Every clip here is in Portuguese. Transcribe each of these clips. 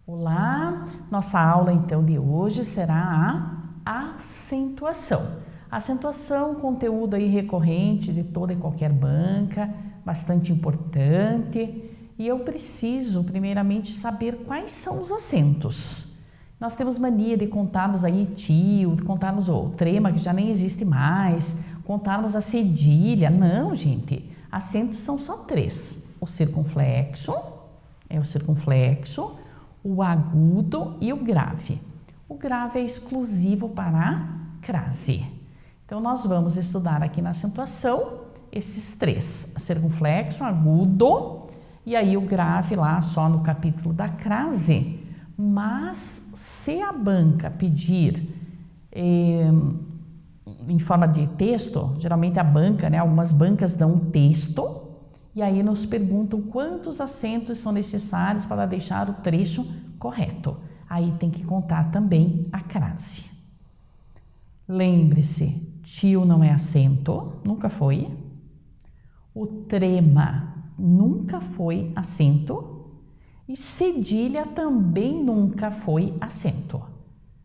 Olá, nossa aula então de hoje será a acentuação. A acentuação, conteúdo aí recorrente de toda e qualquer banca, bastante importante, e eu preciso primeiramente saber quais são os acentos. Nós temos mania de contarmos aí tio, de contarmos o trema que já nem existe mais, contarmos a cedilha. Não, gente, acentos são só 3. O circunflexo, o agudo e o grave. O grave é exclusivo para a crase. Então, nós vamos estudar aqui na acentuação esses 3, circunflexo, agudo e aí o grave lá só no capítulo da crase. Mas se a banca pedir em forma de texto, geralmente a banca, algumas bancas dão um texto, e aí nos perguntam quantos acentos são necessários para deixar o trecho correto. Aí tem que contar também a crase. Lembre-se, tio não é acento, nunca foi. O trema nunca foi acento. E cedilha também nunca foi acento.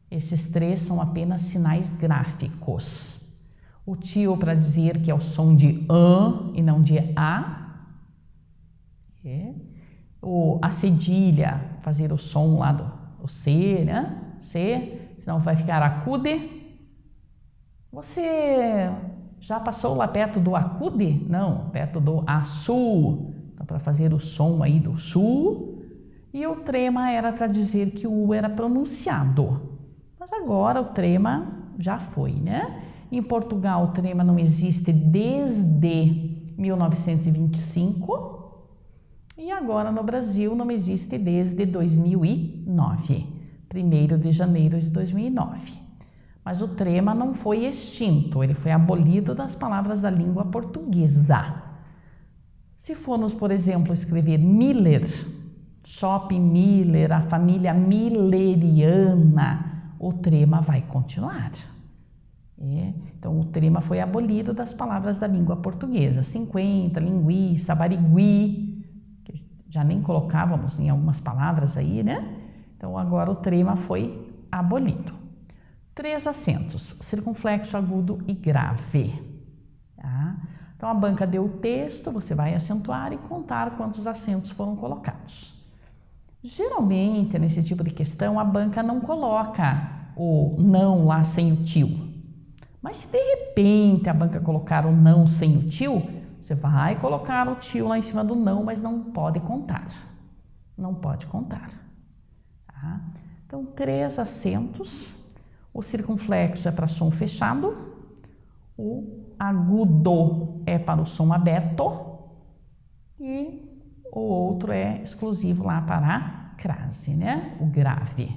Esses 3 são apenas sinais gráficos. O tio para dizer que é o som de an e não de a. A cedilha, fazer o som lá do C, né? C, senão vai ficar acude. Você já passou lá perto do acude? Não, perto do açu. Então, para fazer o som aí do sul. E o trema era para dizer que o U era pronunciado. Mas agora o trema já foi, né? Em Portugal, o trema não existe desde 1925. E agora no Brasil não existe desde 2009, 1º de janeiro de 2009. Mas o trema não foi extinto, ele foi abolido das palavras da língua portuguesa. Se formos, por exemplo, escrever Miller, Shopping Miller, a família milleriana, o trema vai continuar. Então, o trema foi abolido das palavras da língua portuguesa. 50, linguiça, barigui, já nem colocávamos em algumas palavras aí, né? Então, agora o trema foi abolido. 3 acentos, circunflexo, agudo e grave. Tá? Então, a banca deu o texto, você vai acentuar e contar quantos acentos foram colocados. Geralmente, nesse tipo de questão, a banca não coloca o não lá sem o tio. Mas se de repente a banca colocar o não sem o tio, você vai colocar o tio lá em cima do não, mas não pode contar. Não pode contar. Tá? Então, 3 acentos. O circunflexo é para som fechado. O agudo é para o som aberto. E o outro é exclusivo lá para a crase, né? O grave.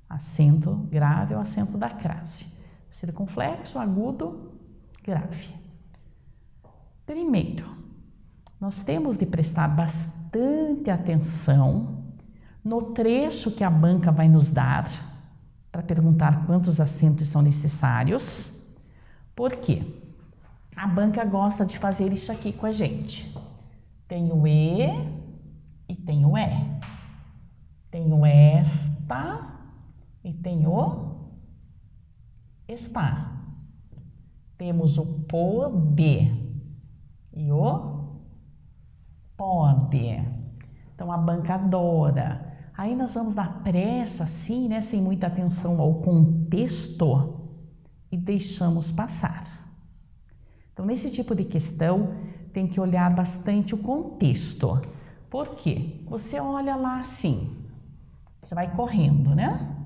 Acento grave é o acento da crase. Circunflexo, agudo, grave. Primeiro, nós temos de prestar bastante atenção no trecho que a banca vai nos dar para perguntar quantos acentos são necessários. Por quê? A banca gosta de fazer isso aqui com a gente. Tem o E e tem o E. Tem o esta e tem o está. Temos o pode e o pode. Então, a banca adora. Aí nós vamos dar pressa, assim, né, sem muita atenção ao contexto e deixamos passar. Então, nesse tipo de questão, tem que olhar bastante o contexto. Por quê? Você olha lá assim, você vai correndo, né?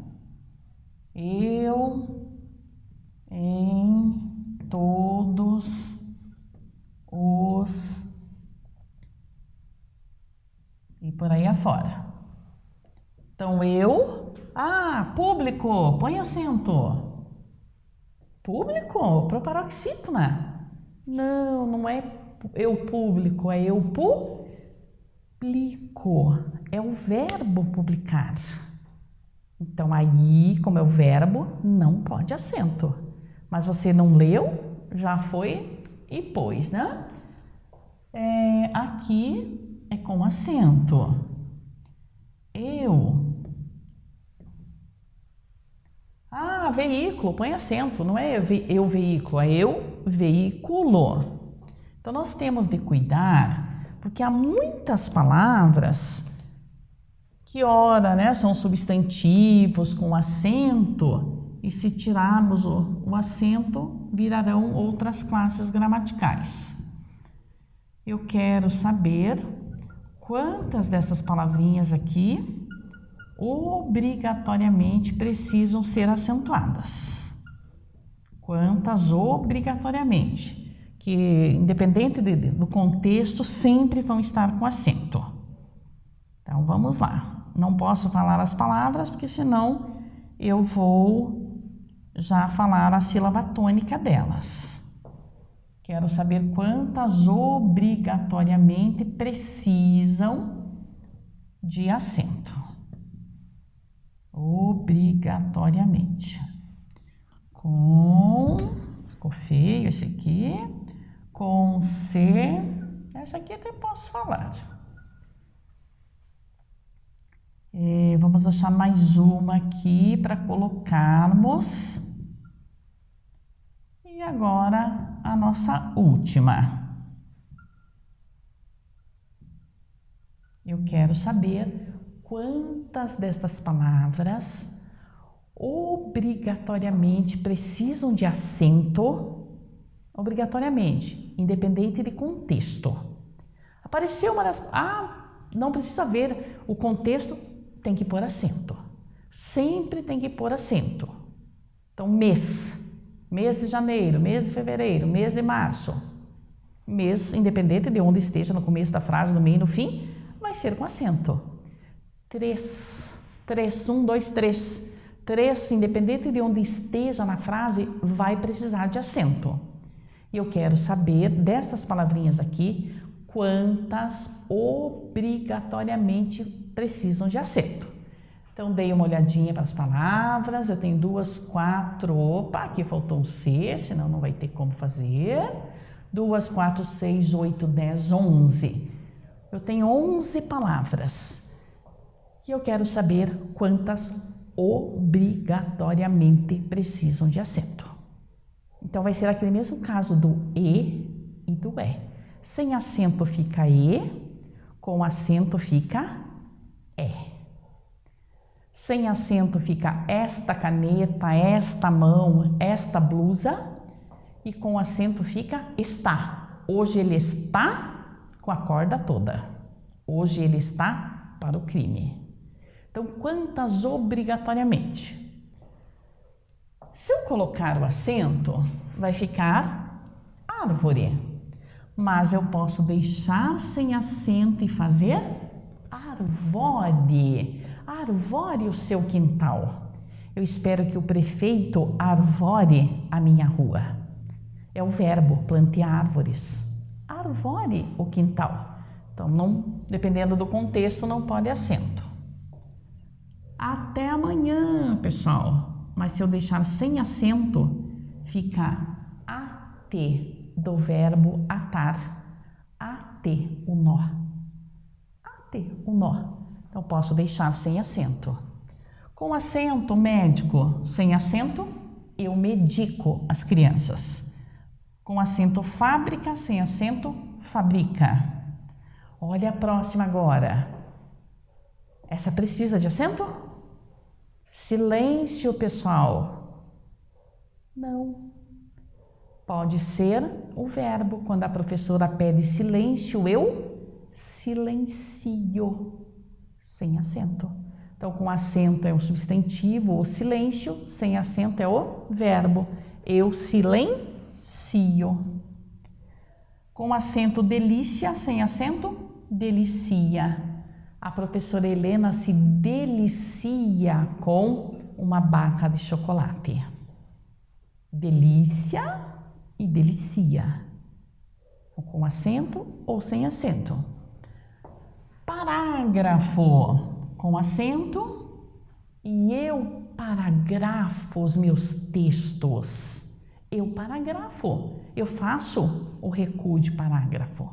Eu, em todos os e por aí afora. Então, eu, público, põe acento. Público, para paroxítona. Não, não é eu público, é eu publico. É o verbo publicar. Então, aí, como é o verbo, não pode acento. Mas você não leu, já foi e pôs, né? Aqui é com acento. Eu Ah, veículo, põe acento, não é eu veículo, é eu veículo. Então nós temos de cuidar, porque há muitas palavras que ora, né, são substantivos com acento, e se tirarmos o acento, virarão outras classes gramaticais. Eu quero saber quantas dessas palavrinhas aqui obrigatoriamente precisam ser acentuadas. Quantas obrigatoriamente, que independente do contexto, sempre vão estar com acento. Então vamos lá. Não posso falar as palavras, porque senão eu vou já falar a sílaba tônica delas. Quero saber quantas obrigatoriamente precisam de acento. Obrigatoriamente. Ficou feio esse aqui. Com C. Essa aqui até posso falar. Vamos achar mais uma aqui para colocarmos. E agora a nossa última. Eu quero saber quantas dessas palavras obrigatoriamente precisam de acento, obrigatoriamente, independente de contexto. Apareceu uma das... não precisa ver o contexto, tem que pôr acento. Sempre tem que pôr acento. Então, mês de janeiro, mês de fevereiro, mês de março. Mês, independente de onde esteja, no começo da frase, no meio, no fim, vai ser com acento. 3, 1, 2, 3. 3, independente de onde esteja na frase, vai precisar de acento. E eu quero saber dessas palavrinhas aqui, quantas obrigatoriamente precisam de acento. Então, dei uma olhadinha para as palavras, eu tenho 2, 4, opa, aqui faltou o C, senão não vai ter como fazer. 2, 4, 6, 8, 10, 11. Eu tenho 11 palavras. E eu quero saber quantas obrigatoriamente precisam de acento. Então, vai ser aquele mesmo caso do E e do E. Sem acento fica E, com acento fica E. Sem acento fica esta caneta, esta mão, esta blusa, e com acento fica está. Hoje ele está com a corda toda. Hoje ele está para o crime. Então, quantas obrigatoriamente? Se eu colocar o acento, vai ficar árvore. Mas eu posso deixar sem acento e fazer arvore. Arvore o seu quintal. Eu espero que o prefeito arvore a minha rua. É o verbo, plante árvores. Arvore o quintal. Então, não, dependendo do contexto, não pode acento. Até amanhã, pessoal. Mas se eu deixar sem acento, fica AT do verbo atar. AT, o nó. AT, o nó. Então, posso deixar sem acento. Com acento, médico. Sem acento, eu medico as crianças. Com acento, fábrica. Sem acento, fabrica. Olha a próxima agora. Essa precisa de acento? Silêncio, pessoal. Não. Pode ser o verbo. Quando a professora pede silêncio, eu silencio. Sem acento. Então, com acento é o substantivo, o silêncio. Sem acento é o verbo. Eu silencio. Com acento, delícia. Sem acento, delicia. A professora Helena se delicia com uma barra de chocolate. Delícia e delicia. Com acento ou sem acento. Parágrafo com acento e eu paragrafo os meus textos. Eu paragrafo. Eu faço o recuo de parágrafo.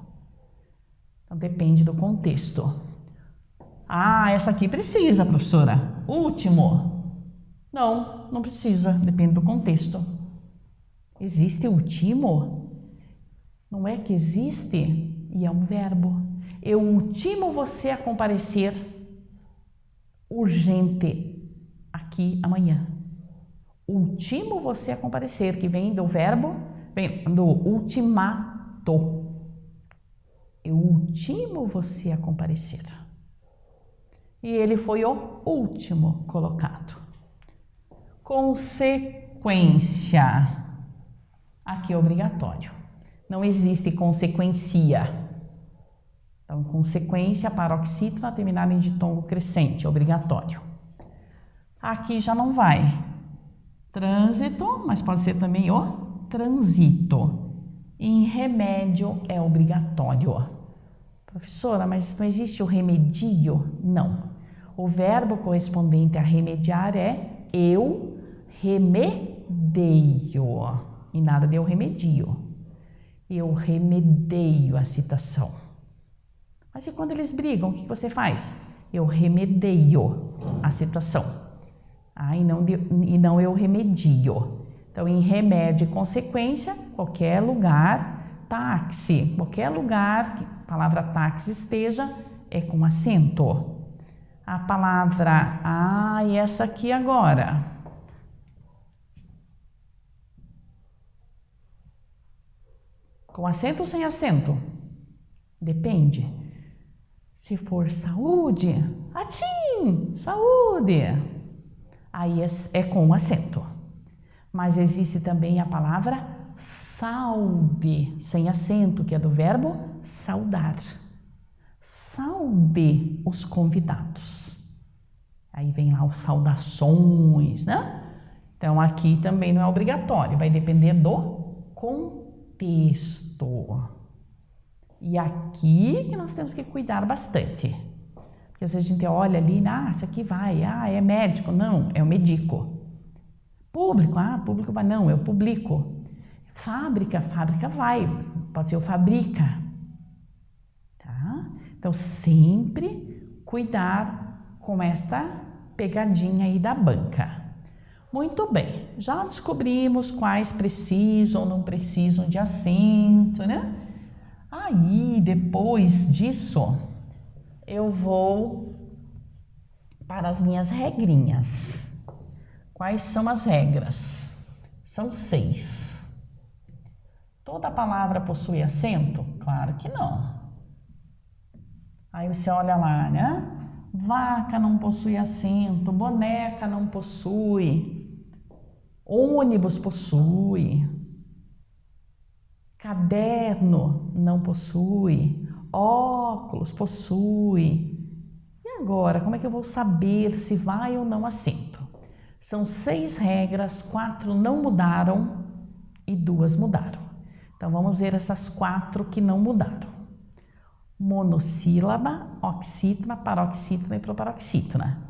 Então, depende do contexto. Essa aqui precisa, professora. Último. Não, não precisa, depende do contexto. Existe o timo? Não é que existe e é um verbo. Eu ultimo você a comparecer urgente aqui amanhã. Ultimo você a comparecer, que vem do verbo, vem do ultimato. Eu ultimo você a comparecer. E ele foi o último colocado. Consequência. Aqui é obrigatório. Não existe consequência. Então, consequência, paroxítona terminada em ditongo crescente, é obrigatório. Aqui já não vai. Trânsito, mas pode ser também o trânsito. Em remédio é obrigatório. Professora, mas não existe o remedio? Não. O verbo correspondente a remediar é eu remedeio. E nada de eu remedio. Eu remedeio a situação. Mas e quando eles brigam, o que você faz? Eu remedeio a situação. E não eu remedio. Então, em remédio e consequência, qualquer lugar, táxi, qualquer lugar que a palavra táxi esteja, é com acento. A palavra, e essa aqui agora. Com acento ou sem acento? Depende. Se for saúde, atim, saúde. Aí é com acento. Mas existe também a palavra saude, sem acento, que é do verbo saudar. Saude os convidados. Aí vem lá os saudações, né? Então aqui também não é obrigatório, vai depender do contexto. E aqui que nós temos que cuidar bastante. Porque às vezes a gente olha ali, isso aqui vai, é médico. Não, é o medico. Público, público vai, não, é o publico. Fábrica vai, pode ser o fabrica. Tá? Então, sempre cuidar com esta pegadinha aí da banca. Muito bem, já descobrimos quais precisam ou não precisam de acento, né? Aí, depois disso, eu vou para as minhas regrinhas. Quais são as regras? São 6. Toda palavra possui acento? Claro que não. Aí você olha lá, né? Vaca não possui acento, boneca não possui, ônibus possui. Caderno não possui, óculos possui. E agora, como é que eu vou saber se vai ou não acento? São 6 regras, 4 não mudaram e 2 mudaram. Então, vamos ver essas 4 que não mudaram. Monossílaba, oxítona, paroxítona e proparoxítona.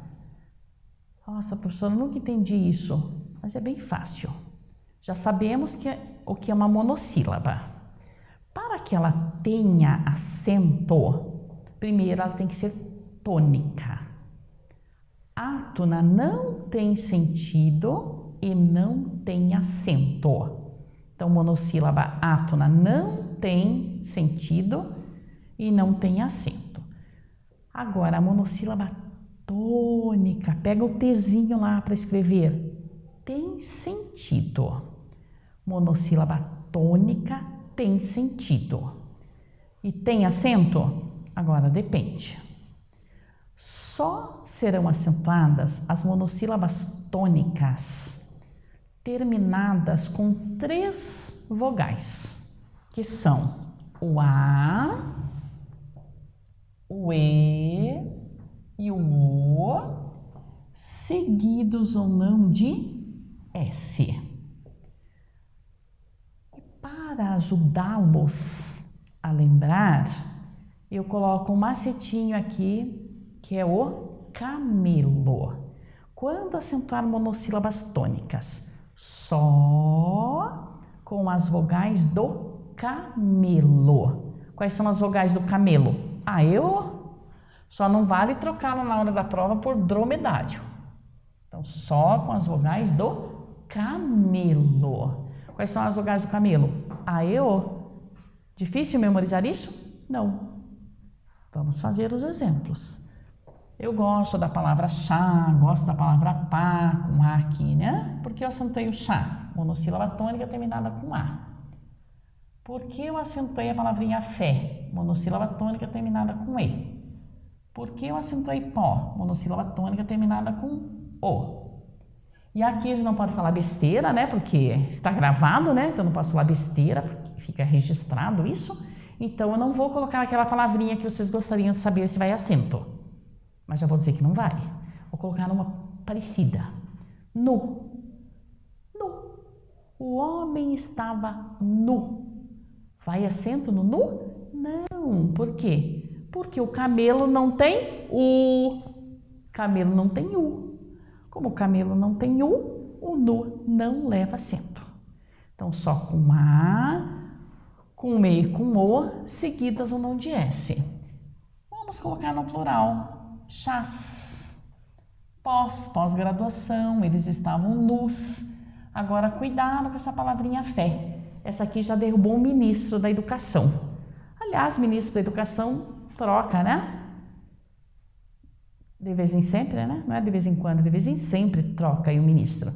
Nossa, professora, eu nunca entendi isso, mas é bem fácil. Já sabemos o que é uma monossílaba. Para que ela tenha acento, primeiro ela tem que ser tônica. Átona não tem sentido e não tem acento. Então, monossílaba átona não tem sentido e não tem acento. Agora, a monossílaba tônica, pega o Tzinho lá para escrever. Tem sentido. Monossílaba tônica tem sentido. E tem acento? Agora depende. Só serão acentuadas as monossílabas tônicas terminadas com 3 vogais, que são o A, o E e o O, seguidos ou não de S. E para ajudá-los a lembrar, eu coloco um macetinho aqui, que é o camelo. Quando acentuar monossílabas tônicas? Só com as vogais do camelo. Quais são as vogais do camelo? Só não vale trocá-la na hora da prova por dromedário. Então, só com as vogais do camelo. Quais são as vogais do camelo? A, E, O. Difícil memorizar isso? Não. Vamos fazer os exemplos. Eu gosto da palavra chá, gosto da palavra pá, com A aqui, né? Por que eu acentuei o chá? Monossílaba tônica terminada com A. Por que eu acentuei a palavrinha fé? Monossílaba tônica terminada com E. Por que eu acentuei pó? Monossílaba tônica terminada com O. E aqui a gente não pode falar besteira, né? Porque está gravado, né? Então não posso falar besteira, porque fica registrado isso. Então eu não vou colocar aquela palavrinha que vocês gostariam de saber se vai acento. Mas já vou dizer que não vai. Vou colocar uma parecida. Nu. Nu. O homem estava nu. Vai acento no nu? Não. Por quê? Porque o camelo não tem U. Camelo não tem U. Como o camelo não tem U, o nu não leva acento. Então, só com A, com E e com O, seguidas ou não de S. Vamos colocar no plural. Chás, pós-graduação, eles estavam nus. Agora, cuidado com essa palavrinha fé. Essa aqui já derrubou o ministro da educação. Aliás, ministro da educação troca, né? De vez em sempre, né? Não é de vez em quando, de vez em sempre troca aí o ministro.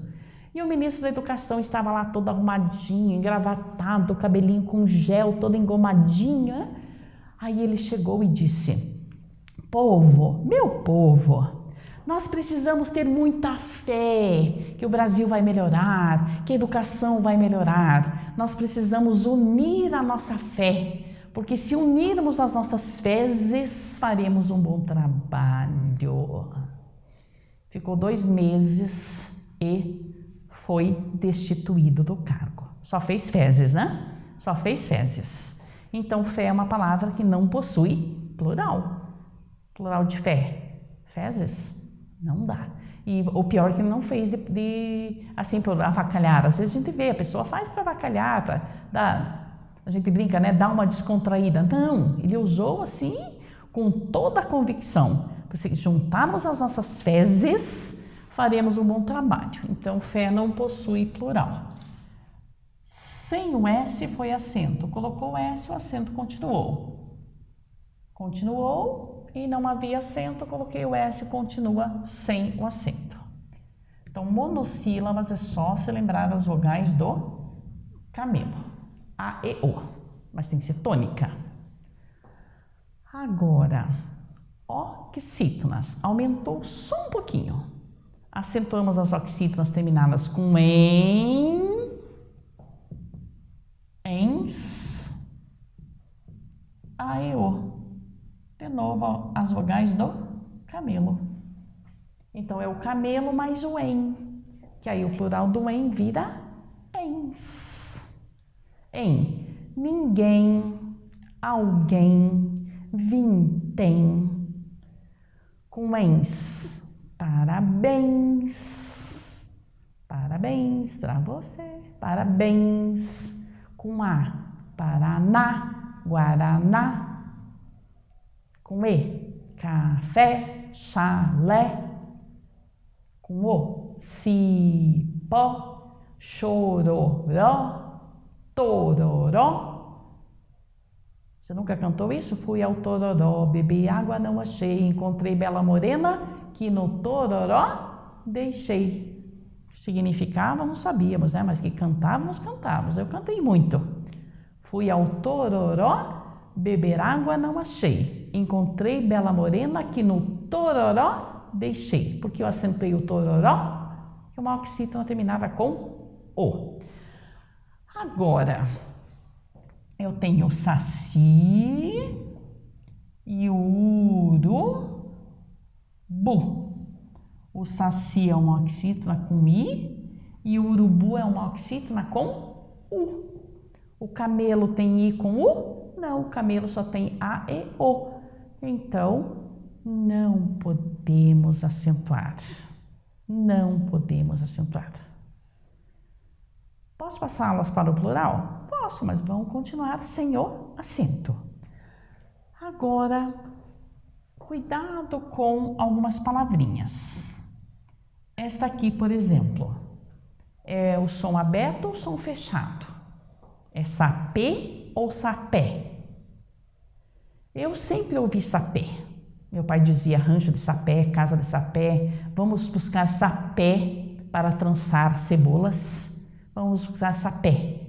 E o ministro da educação estava lá todo arrumadinho, engravatado, cabelinho com gel, todo engomadinho, né? Aí ele chegou e disse: povo, meu povo, nós precisamos ter muita fé que o Brasil vai melhorar, que a educação vai melhorar. Nós precisamos unir a nossa fé, porque se unirmos as nossas fezes, faremos um bom trabalho. Ficou 2 meses e foi destituído do cargo. Só fez fezes, né? Só fez fezes. Então, fé é uma palavra que não possui plural. Plural de fé. Fezes? Não dá. E o pior é que ele não fez assim, para avacalhar. Às vezes a gente vê, a pessoa faz para avacalhar, para dar, a gente brinca, né? Dar uma descontraída. Não, ele usou assim, com toda a convicção. Se juntarmos as nossas fezes, faremos um bom trabalho. Então, fé não possui plural. Sem o S foi acento. Colocou o S, o acento continuou. Continuou. E não havia acento, coloquei o S, continua sem o acento. Então, monossílabas é só se lembrar das vogais do camelo. A, E, O. Mas tem que ser tônica. Agora, oxítonas. Aumentou só um pouquinho. Acentuamos as oxítonas terminadas com em, ens, A, E, O. De novo, as vogais do camelo. Então, é o camelo mais o em, que aí o plural do em vira ens. Em, ninguém, alguém, vintém. Com ens, parabéns. Parabéns para você. Parabéns. Com A, Paraná, Guaraná. Com E, café, chalé. Com O, cipó, chororó, tororó. Você nunca cantou isso? Fui ao tororó, bebi água, não achei. Encontrei bela morena, que no tororó deixei. O que significava, não sabíamos, né? Mas que cantávamos, cantávamos. Eu cantei muito. Fui ao tororó, beber água, não achei. Encontrei bela morena que no tororó deixei. Porque eu acentuei o tororó, que uma oxítona terminava com O. Agora, eu tenho o saci e o urubu. O saci é uma oxítona com I e o urubu é uma oxítona com U. O camelo tem I com U? Não, o camelo só tem A e O. Então, não podemos acentuar. Não podemos acentuar. Posso passá-las para o plural? Posso, mas vão continuar sem o acento. Agora, cuidado com algumas palavrinhas. Esta aqui, por exemplo, é o som aberto ou som fechado? É sapê ou sapé? Eu sempre ouvi sapé. Meu pai dizia rancho de sapé, casa de sapé, vamos buscar sapé para trançar cebolas, vamos buscar sapé.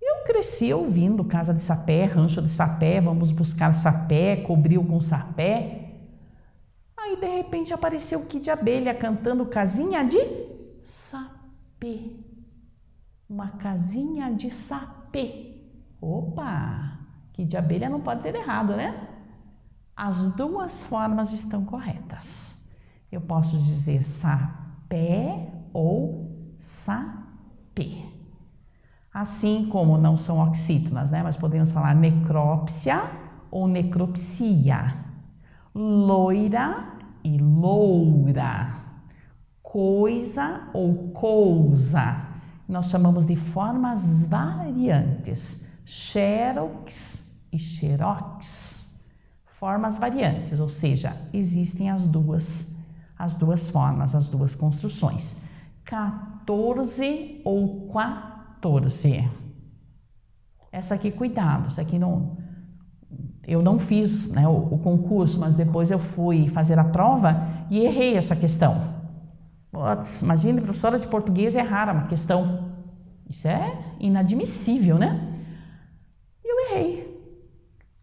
Eu cresci ouvindo casa de sapé, rancho de sapé, vamos buscar sapé, cobriu com sapé. Aí de repente apareceu o Kid Abelha cantando casinha de sapé. Uma casinha de sapé. Opa! Kid Abelha não pode ter errado, né? As duas formas estão corretas. Eu posso dizer sapé ou sapê. Assim como não são oxítonas, né? Mas podemos falar necrópsia ou necropsia. Loira e loura. Coisa ou cousa. Nós chamamos de formas variantes. Xerox e xerox. Formas variantes, ou seja, existem as duas formas, as duas construções. 14 ou 14. Essa aqui, cuidado, essa aqui não... Eu não fiz, né, o concurso, mas depois eu fui fazer a prova e errei essa questão. Imagina, professora de português errar uma questão. Isso é inadmissível, né? E eu errei.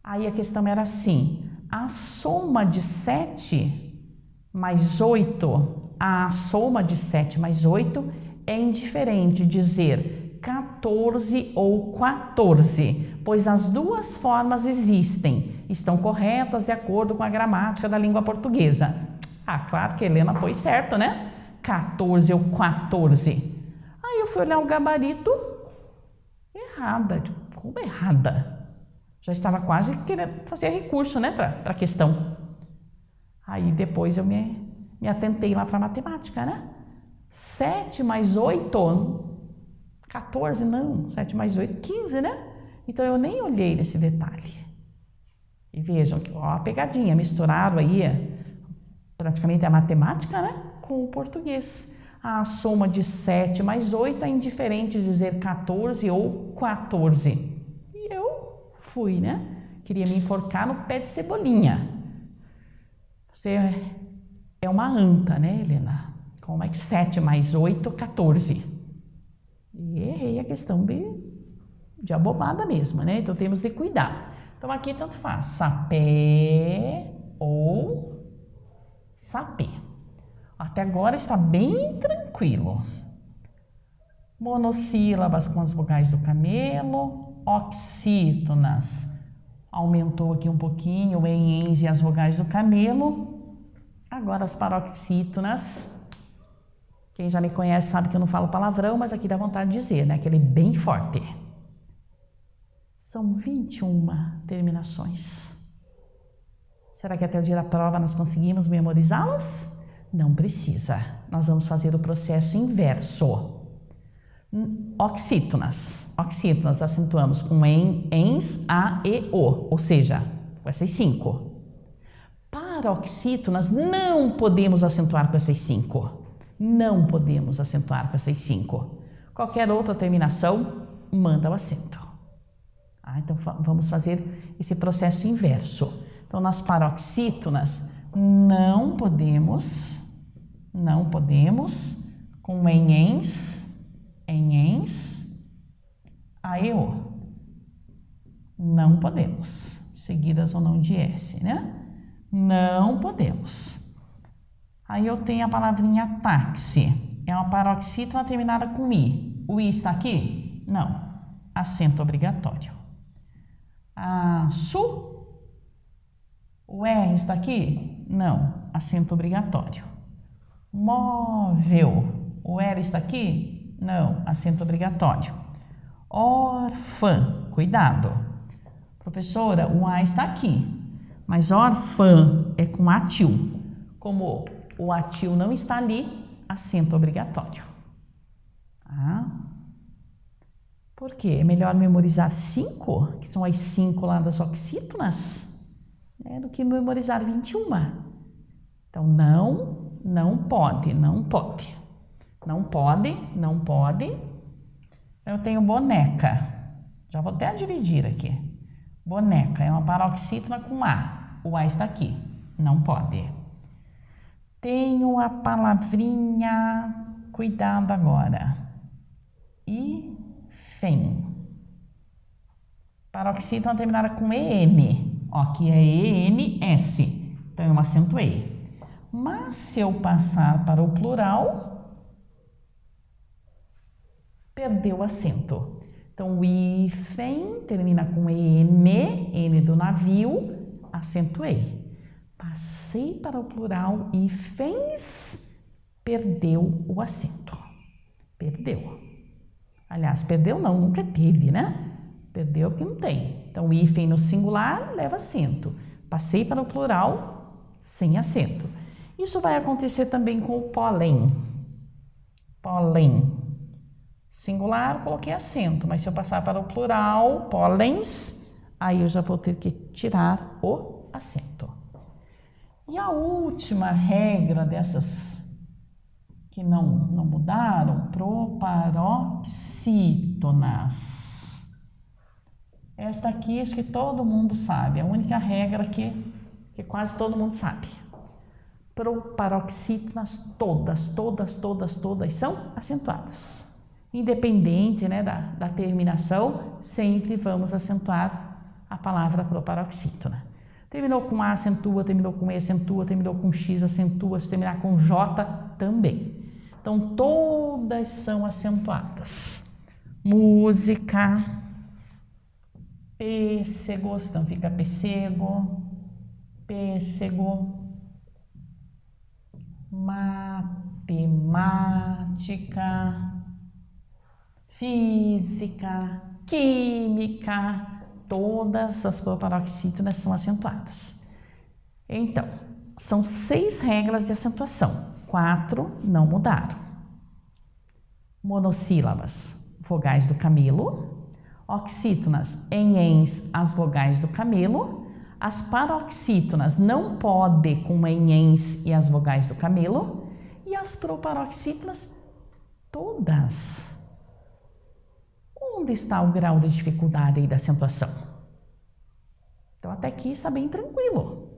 Aí a questão era assim: a soma de 7 mais 8, a soma de 7 mais 8 é indiferente dizer 14 ou 14, pois as duas formas existem, estão corretas de acordo com a gramática da língua portuguesa. Ah, claro que a Helena pôs certo, né? 14 ou 14. Aí eu fui olhar o gabarito, errada. Como errada? Já estava quase querendo fazer recurso, né, para a questão. Aí depois eu me atentei lá para a matemática, né? 7 mais 8, 14 não, 7 mais 8, 15, né? Então eu nem olhei nesse detalhe. E vejam que, ó, a pegadinha, misturaram aí praticamente a matemática, né, com o português. A soma de 7 mais 8 é indiferente dizer 14 ou 14. E eu fui, né? Queria me enforcar no pé de cebolinha. Você é uma anta, né, Helena? Como é que 7 mais 8, 14? E errei a questão de abobada mesmo, né? Então temos de cuidar. Então aqui tanto faz sapé ou sapê. Até agora está bem tranquilo. Monossílabas com as vogais do camelo, oxítonas. Aumentou aqui um pouquinho, em ens e as vogais do camelo. Agora as paroxítonas. Quem já me conhece sabe que eu não falo palavrão, mas aqui dá vontade de dizer, né? Aquele bem forte. São 21 terminações. Será que até o dia da prova nós conseguimos memorizá-las? Não precisa. Nós vamos fazer o processo inverso. Oxítonas. Oxítonas acentuamos com ens, a, e, o, ou seja, com essas 5. Paroxítonas não podemos acentuar com essas 5. Não podemos acentuar com essas 5. Qualquer outra terminação, manda o acento. Então vamos fazer esse processo inverso. Então, nas paroxítonas, não podemos com ens, a, e, o. Não podemos, seguidas ou não de S, né? Não podemos. Aí eu tenho a palavrinha táxi. É uma paroxítona terminada com I. O I está aqui? Não. Acento obrigatório. Su. O R está aqui? Não. Acento obrigatório. Móvel. O R está aqui? Não. Acento obrigatório. Órfã. Cuidado. Professora, o A está aqui. Mas órfã é com atil. Como o atil não está ali, acento obrigatório. Por quê? É melhor memorizar 5, que são as 5 lá das oxítonas, do que memorizar 21. Então, não não pode, não pode. Não pode, não pode. Eu tenho boneca. Já vou até dividir aqui. Boneca é uma paroxítona com A. O A está aqui. Não pode. Tenho a palavrinha, cuidado agora. Hífen. Paroxítona terminada com EN. Ó, aqui é ENS. Então eu acentuei. Mas se eu passar para o plural, perdeu o acento. Então o hífen termina com N do navio, acentuei. Passei para o plural, hífens, perdeu o acento. Perdeu. Aliás, perdeu não, nunca teve, né? Perdeu que não tem. Então, o hífen no singular leva acento. Passei para o plural, sem acento. Isso vai acontecer também com o pólen. Pólen. Singular, coloquei acento, mas se eu passar para o plural, pólens, aí eu já vou ter que tirar o acento. E a última regra dessas que não mudaram, proparoxítonas. Esta aqui acho que todo mundo sabe, é a única regra que quase todo mundo sabe. Proparoxítonas todas são acentuadas. Independente, né, da terminação, sempre vamos acentuar a palavra proparoxítona. Terminou com A, acentua, terminou com E, acentua, terminou com X, acentua, se terminar com J, também. Então, todas são acentuadas. Música, pêssego, então fica pêssego, pêssego. Matemática, física, química, todas as proparoxítonas são acentuadas. Então, são 6 regras de acentuação, 4 não mudaram. Monossílabas, vogais do camelo. Oxítonas, ens, as vogais do camelo. As paroxítonas não pode com ens e as vogais do camelo. E as proparoxítonas, todas. Onde está o grau de dificuldade aí da acentuação? Então, até aqui está bem tranquilo.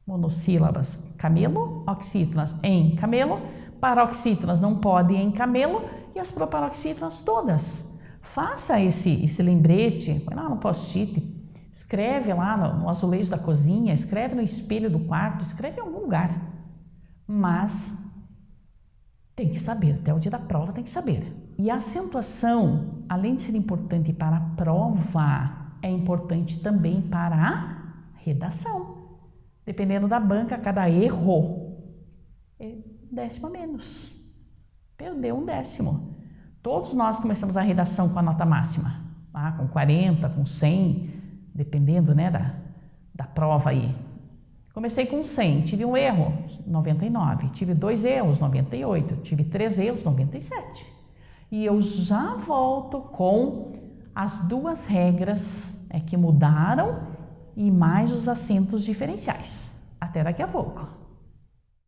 Monossílabas, camelo, oxítonas em camelo, paroxítonas não pode em camelo e as proparoxítonas todas. Faça esse lembrete, põe lá no post-it, escreve lá no azulejo da cozinha, escreve no espelho do quarto, escreve em algum lugar. Mas tem que saber, até o dia da prova tem que saber. E a acentuação, além de ser importante para a prova, é importante também para a redação. Dependendo da banca, cada erro é 1/10 a menos. Perdeu 1/10. Todos nós começamos a redação com a nota máxima, tá? Com 40, com 100, dependendo, né, da prova aí. Comecei com 100, tive um erro, 99, tive 2 erros, 98, tive 3 erros, 97. E eu já volto com as 2 regras que mudaram e mais os acentos diferenciais. Até daqui a pouco.